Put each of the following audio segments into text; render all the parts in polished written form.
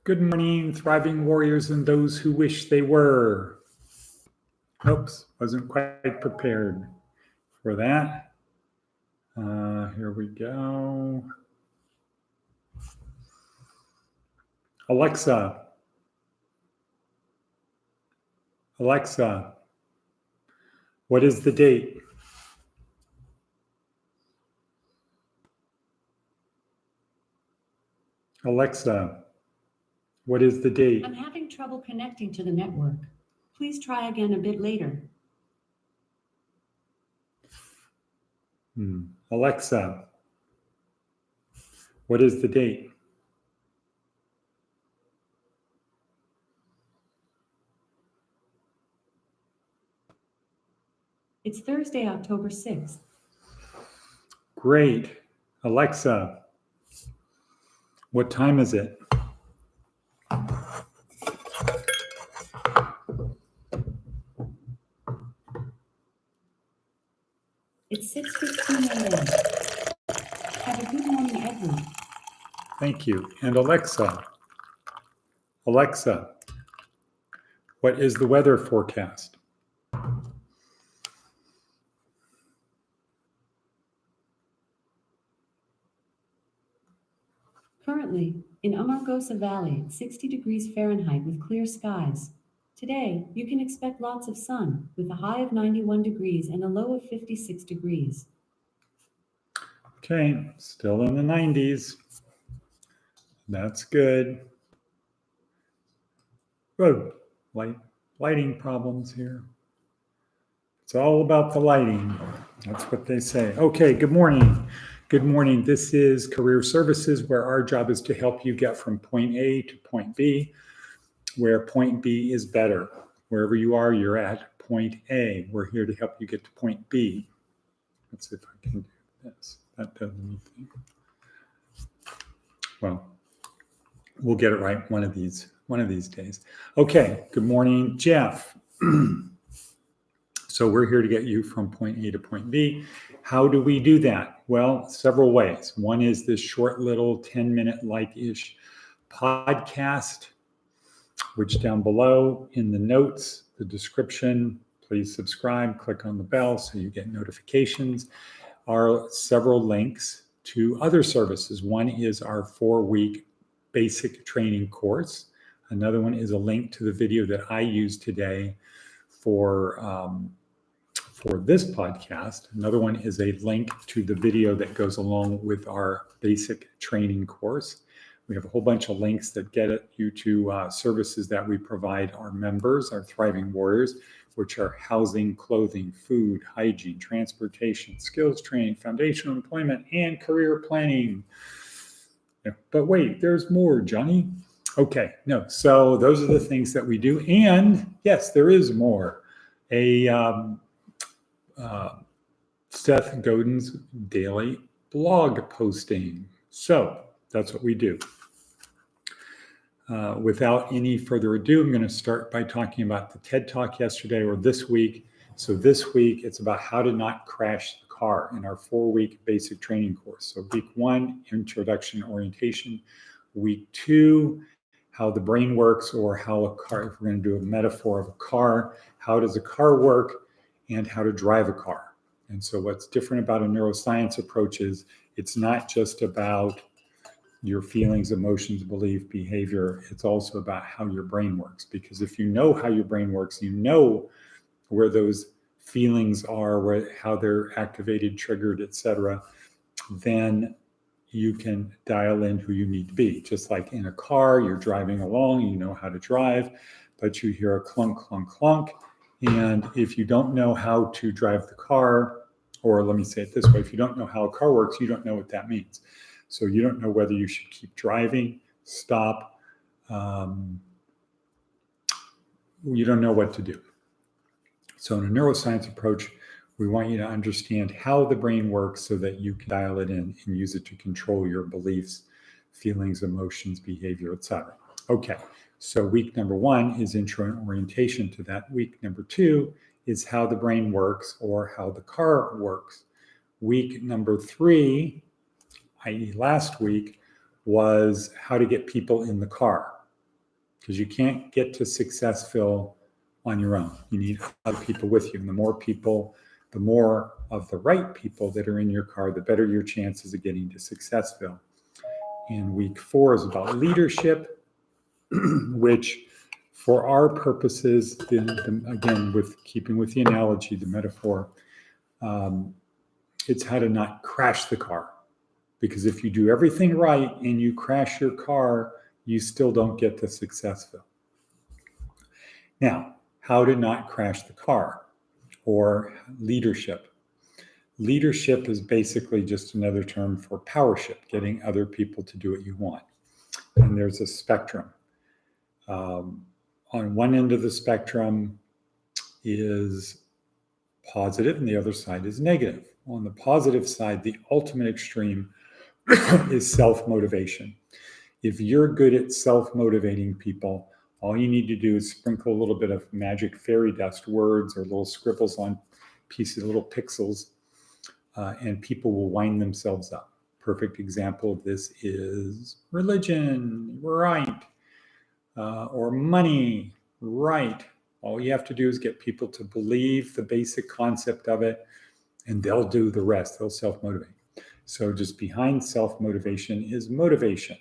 Good morning, thriving warriors and those who wish they were. Oops, wasn't quite prepared for that. Here we go. Alexa, what is the date? Alexa, what is the date? I'm having trouble connecting to the network. Please try again a bit later. Alexa, what is the date? It's Thursday, October 6th. Great. Alexa, what time is it? It's 6:15 a.m. Have a good morning, Edward. Thank you. And Alexa, what is the weather forecast? Currently, in Amargosa Valley, 60 degrees Fahrenheit with clear skies. Today, you can expect lots of sun, with a high of 91 degrees and a low of 56 degrees. Okay, still in the 90s. That's good. Oh, lighting problems here. It's all about the lighting. That's what they say. Okay, good morning. Good morning. This is Career Services, where our job is to help you get from point A to point B, where point B is better. Wherever you are, you're at point A. We're here to help you get to point B. Let's see if I can do this. That does anything. Well, we'll get it right one of these days. Okay, good morning, Jeff. So we're here to get you from point A to point B. How do we do that? Well, several ways. One is this short little 10-minute like-ish podcast, which down below in the notes, the description, please subscribe, click on the bell so you get notifications, are several links to other services. One is our 4-week basic training course. Another one is a link to the video that I used today for this podcast. Another one is a link to the video that goes along with our basic training course. We have a whole bunch of links that get you to services that we provide our members, our thriving warriors, which are housing, clothing, food, hygiene, transportation, skills training, foundational employment, and career planning. Yeah, but wait, there's more, Johnny. Okay, no, so those are the things that we do. And yes, there is more. Seth Godin's daily blog posting. So that's what we do. Without any further ado, I'm going to start by talking about the TED Talk yesterday or this week. So this week, it's about how to not crash the car in our 4-week basic training course. So week 1, introduction orientation. Week 2, how the brain works, or how a car, if we're going to do a metaphor of a car, how does a car work and how to drive a car. And so what's different about a neuroscience approach is it's not just about your feelings, emotions, belief, behavior. It's also about how your brain works. Because if you know how your brain works, you know where those feelings are, how they're activated, triggered, etc., then you can dial in who you need to be. Just like in a car, you're driving along, you know how to drive, but you hear a clunk, clunk, clunk. And if you don't know how to drive the car, or let me say it this way, if you don't know how a car works, you don't know what that means. So you don't know whether you should keep driving, stop. You don't know what to do. So in a neuroscience approach, we want you to understand how the brain works so that you can dial it in and use it to control your beliefs, feelings, emotions, behavior, etc. Okay, so week number 1 is intro and orientation to that. Week number 2 is how the brain works or how the car works. Week number 3, i.e. last week, was how to get people in the car. because you can't get to Successville on your own. You need other people with you. And the more of the right people that are in your car, the better your chances of getting to Successville. And week 4 is about leadership, which for our purposes, again, with keeping with the analogy, the metaphor, it's how to not crash the car. Because if you do everything right and you crash your car, you still don't get to Successville. Now, how to not crash the car, or leadership. Leadership is basically just another term for powership, getting other people to do what you want. And there's a spectrum. On one end of the spectrum is positive, and the other side is negative. On the positive side, the ultimate extreme is self-motivation. If you're good at self-motivating people, all you need to do is sprinkle a little bit of magic fairy dust words or little scribbles on pieces, little pixels, and people will wind themselves up. Perfect example of this is religion, right? Or money, right? All you have to do is get people to believe the basic concept of it, and they'll do the rest. They'll self-motivate. So just behind self-motivation is motivation.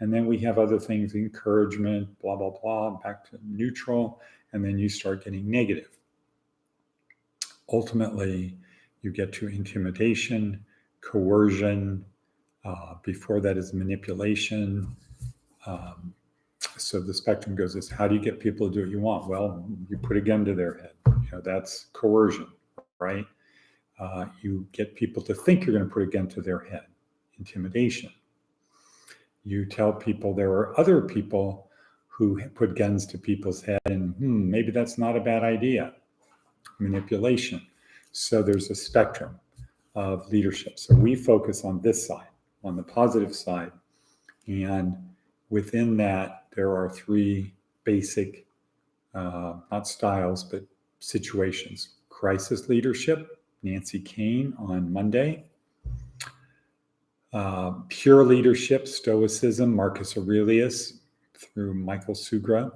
And then we have other things, encouragement, blah, blah, blah, back to neutral, and then you start getting negative. Ultimately, you get to intimidation, coercion. Before that is manipulation. So the spectrum goes this: how do you get people to do what you want? Well, you put a gun to their head. That's coercion, right? You get people to think you're going to put a gun to their head. Intimidation. You tell people there are other people who put guns to people's head, and maybe that's not a bad idea. Manipulation. So there's a spectrum of leadership. So we focus on this side, on the positive side. And within that, there are 3 basic, not styles, but situations. Crisis leadership, Nancy Kane on Monday. Pure leadership, Stoicism, Marcus Aurelius through Michael Sugra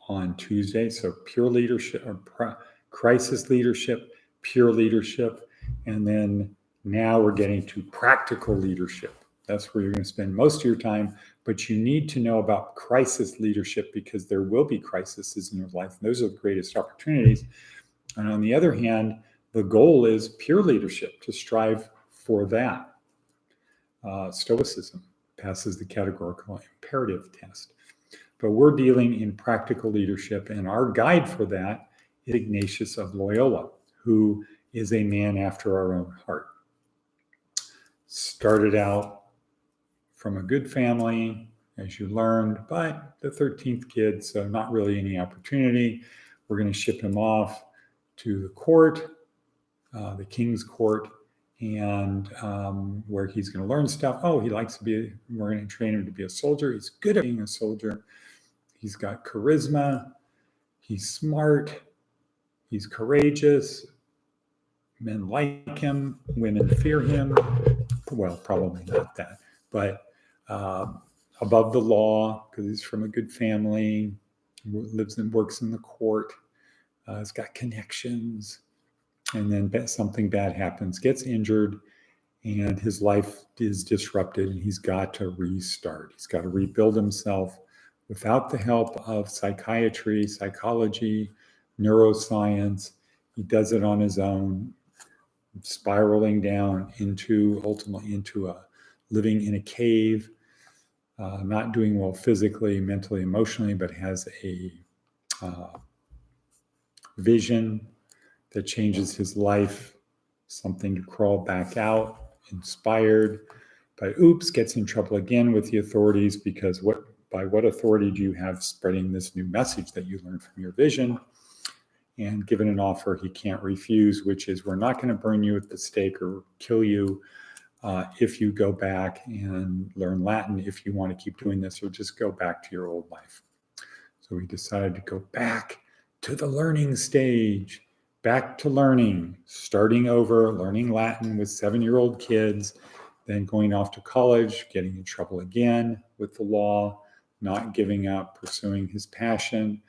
on Tuesday. So pure leadership, or crisis leadership, pure leadership. And then now we're getting to practical leadership. That's where you're going to spend most of your time, but you need to know about crisis leadership because there will be crises in your life. And those are the greatest opportunities. And on the other hand, the goal is pure leadership, to strive for that. Stoicism passes the categorical imperative test. But we're dealing in practical leadership, and our guide for that is Ignatius of Loyola, who is a man after our own heart. Started out from a good family, as you learned, but the 13th kid, so not really any opportunity. We're going to ship him off to the court, the king's court, and where he's going to learn stuff. He likes to we're going to train him to be a soldier. He's good at being a soldier. He's got charisma. He's smart. He's courageous. Men like him. Women fear him. Well, probably not that, but above the law, because he's from a good family, lives and works in the court, has got connections, and then something bad happens, gets injured, and his life is disrupted, and he's got to restart. He's got to rebuild himself without the help of psychiatry, psychology, neuroscience. He does it on his own, spiraling down ultimately into living in a cave, not doing well physically, mentally, emotionally, but has a vision that changes his life, something to crawl back out, inspired, but gets in trouble again with the authorities, because by what authority do you have spreading this new message that you learned from your vision? And given an offer he can't refuse, which is, we're not going to burn you at the stake or kill you if you go back and learn Latin, if you want to keep doing this, or just go back to your old life. So he decided to go back to the learning stage, back to learning, starting over, learning Latin with 7-year-old kids, then going off to college, getting in trouble again with the law, not giving up, pursuing his passion,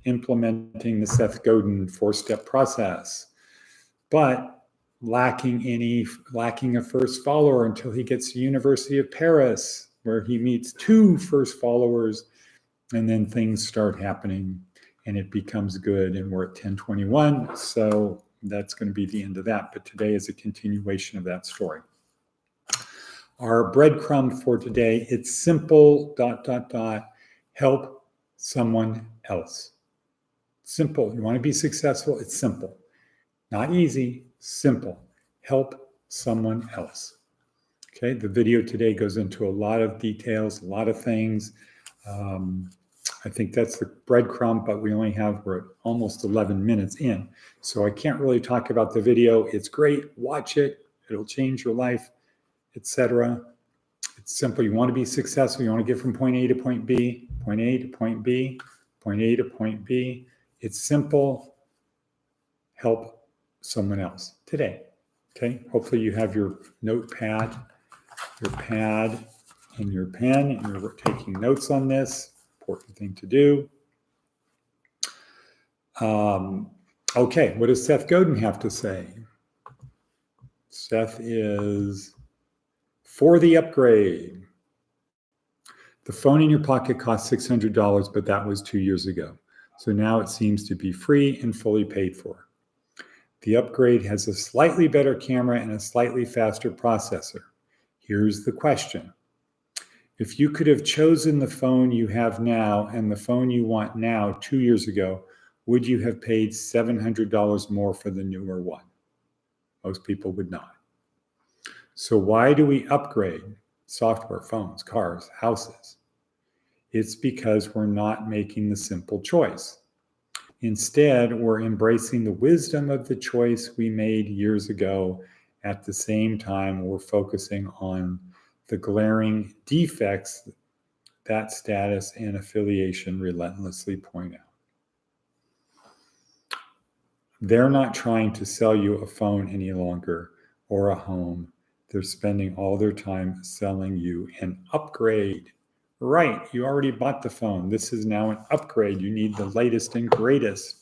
implementing the Seth Godin 4-step process, but lacking a first follower until he gets to University of Paris, where he meets 2 first followers, and then things start happening and it becomes good. And we're at 10:21, so that's going to be the end of that. But today is a continuation of that story. Our breadcrumb for today, it's simple, ... help someone else. Simple. You want to be successful? It's simple. Not easy, simple. Help someone else. Okay, the video today goes into a lot of details, a lot of things. I think that's the breadcrumb, but we're at almost 11 minutes in. So I can't really talk about the video. It's great. Watch it. It'll change your life, etc. It's simple. You want to be successful. You want to get from point A to point B, point A to point B, point A to point B. It's simple. Help someone else today. Okay. Hopefully you have your notepad, your pad, and your pen, and you're taking notes on this. Important thing to do. Okay, what does Seth Godin have to say? Seth is for the upgrade. The phone in your pocket cost $600, but that was 2 years ago. So now it seems to be free and fully paid for. The upgrade has a slightly better camera and a slightly faster processor. Here's the question. If you could have chosen the phone you have now and the phone you want now 2 years ago, would you have paid $700 more for the newer one? Most people would not. So why do we upgrade software, phones, cars, houses? It's because we're not making the simple choice. Instead, we're embracing the wisdom of the choice we made years ago. At the same time, we're focusing on the glaring defects that status and affiliation relentlessly point out. They're not trying to sell you a phone any longer or a home. They're spending all their time selling you an upgrade. Right, you already bought the phone. This is now an upgrade. You need the latest and greatest.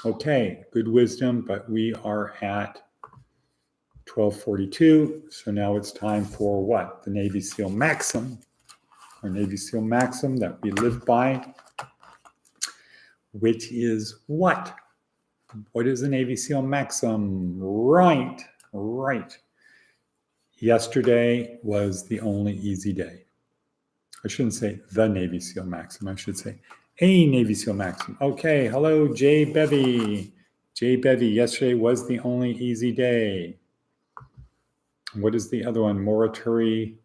Okay, good wisdom, but we are at 12:42, so now it's time for what? The Navy SEAL maxim, our Navy SEAL maxim that we live by, which is what? What is the Navy SEAL maxim? Right. Yesterday was the only easy day. I shouldn't say the Navy SEAL maxim. I should say a Navy SEAL maxim. Okay, hello, Jay Bevy. Jay Bevy, yesterday was the only easy day. What is the other one? Morituri.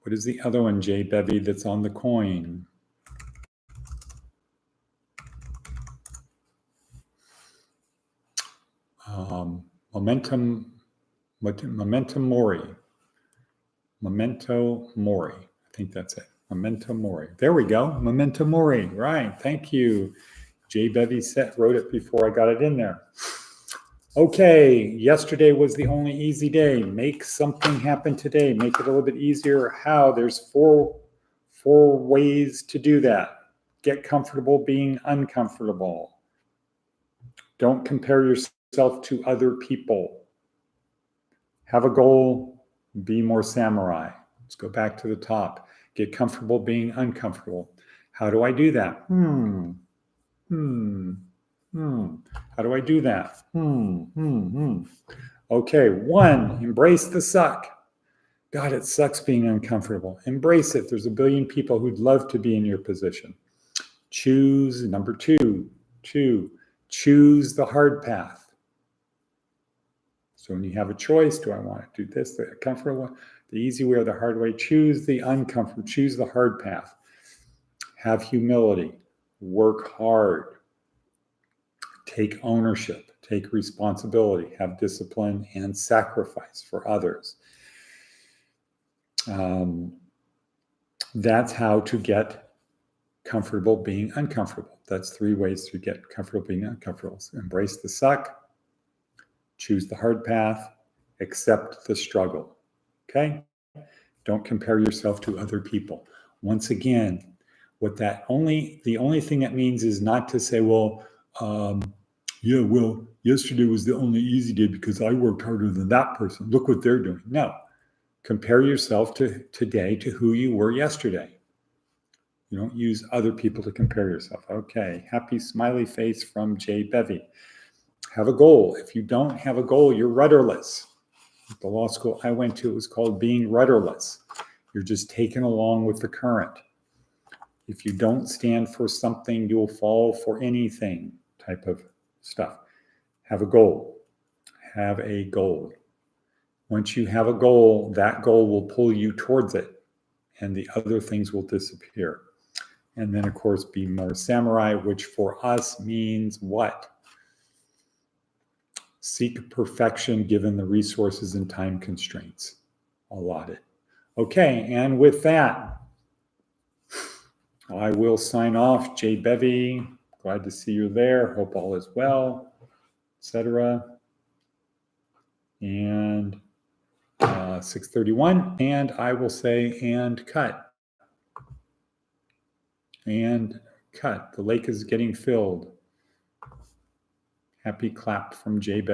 What is the other one, Jay Bevy, that's on the coin? Momentum mori. Memento mori. I think that's it. Memento mori. There we go. Memento mori. Right. Thank you. Jay Bevy wrote it before I got it in there. Okay. Yesterday was the only easy day. Make something happen today. Make it a little bit easier. How? There's four ways to do that. Get comfortable being uncomfortable. Don't compare yourself to other people. Have a goal. Be more samurai. Let's go back to the top. Get comfortable being uncomfortable. How do I do that? How do I do that? Okay, 1, embrace the suck. God, it sucks being uncomfortable. Embrace it. There's a billion people who'd love to be in your position. Choose, number 2, choose the hard path. So when you have a choice, do I want to do this, the comfortable one, the easy way or the hard way? Choose the uncomfortable, choose the hard path. Have humility, work hard, take ownership, take responsibility, have discipline and sacrifice for others. That's how to get comfortable being uncomfortable. That's 3 ways to get comfortable being uncomfortable. So embrace the suck, choose the hard path, accept the struggle. Okay? Don't compare yourself to other people. Once again, the only thing that means is not to say, well, yesterday was the only easy day because I worked harder than that person. Look what they're doing. No, compare yourself to today to who you were yesterday. You don't use other people to compare yourself. Okay, happy smiley face from Jay Bevy. Have a goal. If you don't have a goal, you're rudderless. The law school I went to, it was called being rudderless. You're just taken along with the current. If you don't stand for something, you'll fall for anything type of stuff. Have a goal. Have a goal. Once you have a goal, that goal will pull you towards it, and the other things will disappear. And then, of course, be more samurai, which for us means what? Seek perfection given the resources and time constraints allotted. Okay, and with that, I will sign off. Jay Bevy, glad to see you there. Hope all is well, etc. And 6:31, and I will say, and cut. And cut. The lake is getting filled. Happy clap from Jay Bevy.